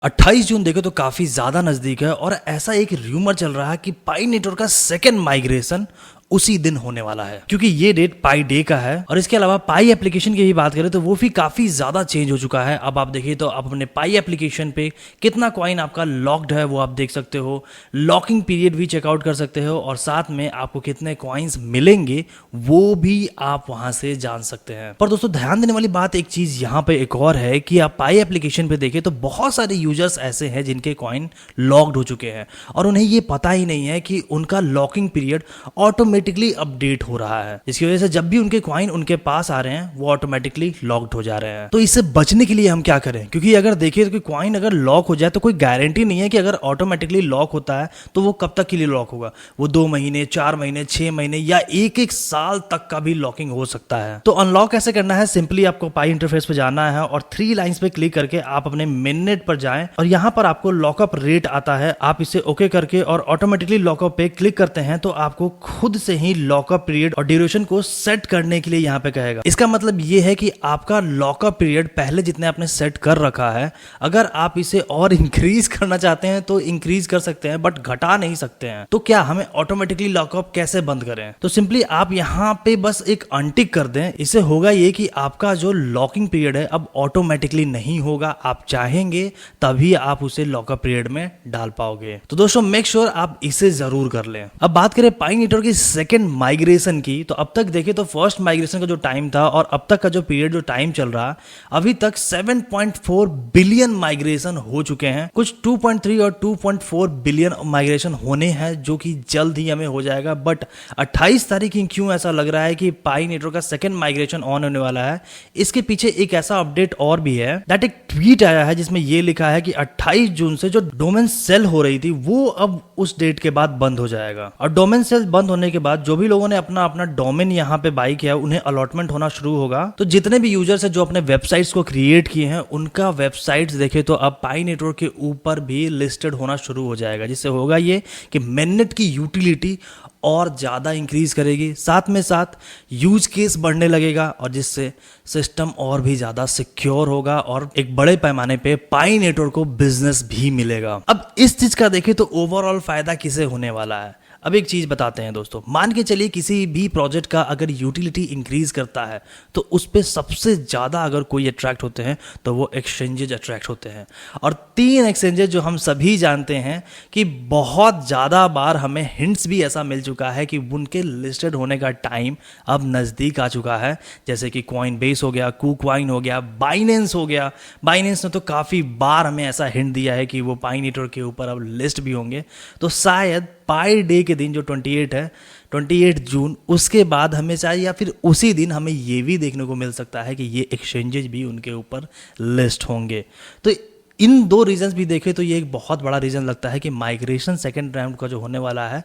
28 जून देखे तो काफी ज्यादा नजदीक है और ऐसा एक रूमर चल रहा है कि पाई नेटवर्क का सेकंड माइग्रेशन उसी दिन होने वाला है, क्योंकि ये डेट पाई डे का है। और इसके अलावा पाई एप्लीकेशन की भी बात करें तो वो भी काफी ज्यादा चेंज हो चुका है। अब आप देखिए तो आप अपने पाई एप्लीकेशन पे कितना कॉइन आपका लॉक्ड है वो आप देख सकते हो, लॉकिंग पीरियड भी चेकआउट कर सकते हो और साथ में आपको कितने कॉइन्स मिलेंगे वो भी आप वहां से जान सकते हैं। पर दोस्तों ध्यान देने वाली बात एक चीज यहाँ पे एक और है कि आप पाई एप्लीकेशन पे देखें तो बहुत सारे यूजर्स ऐसे हैं जिनके कॉइन लॉक्ड हो चुके हैं और उन्हें ये पता ही नहीं है कि उनका लॉकिंग पीरियड ऑटोमेटिकली अपडेट हो रहा है, जिसकी वजह से जब भी उनके कॉइन उनके पास आ रहे हैं वो ऑटोमेटिकली लॉक्ड हो जा रहे हैं। तो इससे बचने के लिए हम क्या करें, क्योंकि अगर देखिए तो कॉइन अगर लॉक हो जाए तो कोई गारंटी नहीं है कि अगर ऑटोमेटिकली लॉक होता है तो वो कब तक के लिए लॉक होगा। वो 2 महीने, 4 महीने, 6 महीने या एक साल तक का भी लॉकिंग हो सकता है। तो अनलॉक कैसे करना है, सिंपली आपको पाई इंटरफेस पे जाना है और 3 लाइंस पे क्लिक करके आप अपने मिननेट पर जाएं और यहाँ पर आपको लॉकअप रेट आता है। आप इसे ओके करके और ऑटोमेटिकली लॉकअप पे क्लिक करते हैं तो आपको खुद से ही लॉकअप पीरियड और ड्यूरेशन को सेट करने के लिए यहाँ पे कहेगा। इसका मतलब ये है कि आपका लॉकअप पीरियड पहले जितने आपने सेट कर रखा है, अगर आप इसे और इंक्रीज करना चाहते हैं तो इंक्रीज कर सकते हैं बट घटा नहीं सकते हैं। तो क्या हमें ऑटोमेटिकली लॉकअप कैसे बंद करें, तो सिंपली आप यहाँ पे बस एक अनटिक कर दें। इससे होगा ये कि आपका जो लॉकिंग पीरियड है अब ऑटोमेटिकली नहीं होगा, आप चाहेंगे तभी आप उसे लॉकअप पीरियड में डाल पाओगे। तो दोस्तों मेक श्योर आप इसे जरूर कर लें। अब बात करें पाई नेटवर्क की सेकंड माइग्रेशन की, तो अब तक देखें तो फर्स्ट माइग्रेशन का जो टाइम था और अब तक का जो पीरियड जो टाइम चल रहा है, अभी तक 7.4 बिलियन माइग्रेशन हो चुके हैं। कुछ 2.3 और 2.4 बिलियन माइग्रेशन होने हैं जो कि जल्द ही हमें हो जाएगा। बट 28 तारीख की क्यों ऐसा लग रहा है कि पाई नेटवर्क का सेकंड माइग्रेशन ऑन होने वाला है, इसके पीछे एक ऐसा अपडेट और भी है। दैट एक ट्वीट आया है जिसमें यह लिखा है कि 28 जून से जो डोमेन सेल हो रही थी वो अब उस डेट के बाद बंद हो जाएगा। और डोमेन सेल बंद होने के बाद जो भी लोगों ने अपना डोमेन यहाँ पे बाई किया उन्हें अलॉटमेंट होना शुरू होगा। तो जितने भी यूजर्स हैं जो अपने वेबसाइट्स को क्रिएट किए हैं उनका वेबसाइट्स देखे तो अब पाई नेटवर्क के ऊपर भी लिस्टेड होना शुरू हो जाएगा, जिससे होगा ये कि मिननेट की यूटिलिटी और ज़्यादा इंक्रीज करेगी, साथ में साथ यूज केस बढ़ने लगेगा और जिससे सिस्टम और भी ज़्यादा सिक्योर होगा और एक बड़े पैमाने पे पाई नेटवर्क को बिजनेस भी मिलेगा। अब इस चीज़ का देखें तो ओवरऑल फायदा किसे होने वाला है। अब एक चीज बताते हैं दोस्तों, मान के चलिए किसी भी प्रोजेक्ट का अगर यूटिलिटी इंक्रीज करता है तो उस पर सबसे ज्यादा अगर कोई अट्रैक्ट होते हैं तो वो एक्सचेंजेज अट्रैक्ट होते हैं। और 3 एक्सचेंजेज जो हम सभी जानते हैं कि बहुत ज्यादा बार हमें हिंट्स भी ऐसा मिल चुका है कि उनके लिस्टेड होने का टाइम अब नजदीक आ चुका है, जैसे कि कॉइनबेस हो गया, कूकॉइन हो गया, बाइनेंस हो गया। बाइनेंस ने तो काफी बार हमें ऐसा हिंट दिया है कि वो पाई नेटवर्क के ऊपर अब लिस्ट भी होंगे। तो शायद पाई डे के दिन जो 28 है, 28 जून, उसके बाद हमें चाहिए या फिर उसी दिन हमें ये भी देखने को मिल सकता है कि ये एक्सचेंजेज भी उनके ऊपर लिस्ट होंगे। तो इन 2 रीजंस भी देखें तो ये एक बहुत बड़ा रीजन लगता है कि माइग्रेशन सेकेंड राउंड का जो होने वाला है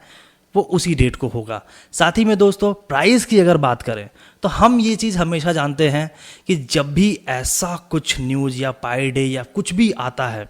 वो उसी डेट को होगा। साथ ही में दोस्तों प्राइस की अगर बात करें तो हम ये चीज़ हमेशा जानते हैं कि जब भी ऐसा कुछ न्यूज़ या पाई डे या कुछ भी आता है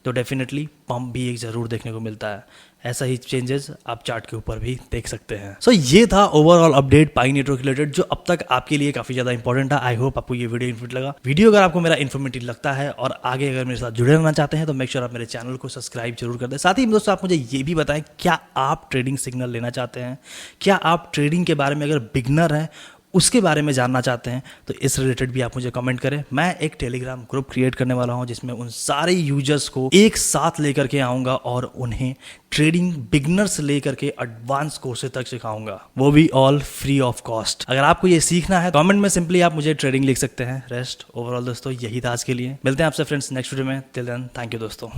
तो डेफिनेटली पंप भी एक ज़रूर देखने को मिलता है। ऐसा ही चेंजेस आप चार्ट के ऊपर भी देख सकते हैं। सो ये था ओवरऑल अपडेट पाई नेटवर्क रिलेटेड जो अब तक आपके लिए काफी ज्यादा इंपॉर्टेंट था। आई होप आपको ये वीडियो इन्फॉर्मेटिव लगा। वीडियो अगर आपको मेरा इन्फॉर्मेटिव लगता है और आगे अगर मेरे साथ जुड़े रहना चाहते हैं तो मेक श्योर आप मेरे चैनल को सब्सक्राइब जरूर कर दें। साथ ही दोस्तों आप मुझे ये भी बताएं, क्या आप ट्रेडिंग सिग्नल लेना चाहते हैं, क्या आप ट्रेडिंग के बारे में अगर बिगनर हैं उसके बारे में जानना चाहते हैं तो इस रिलेटेड भी आप मुझे कमेंट करें। मैं एक टेलीग्राम ग्रुप क्रिएट करने वाला हूं जिसमें उन सारे यूजर्स को एक साथ लेकर के आऊंगा और उन्हें ट्रेडिंग बिगनर्स लेकर के एडवांस कोर्सेज तक सिखाऊंगा, वो भी ऑल फ्री ऑफ कॉस्ट। अगर आपको ये सीखना है कमेंट में सिंपली आप मुझे ट्रेडिंग लिख सकते हैं। रेस्ट ओवरऑल दोस्तों यही था आज के लिए। मिलते हैं आपसे फ्रेंड्स नेक्स्ट वीडियो में। टिल देन थैंक यू दोस्तों।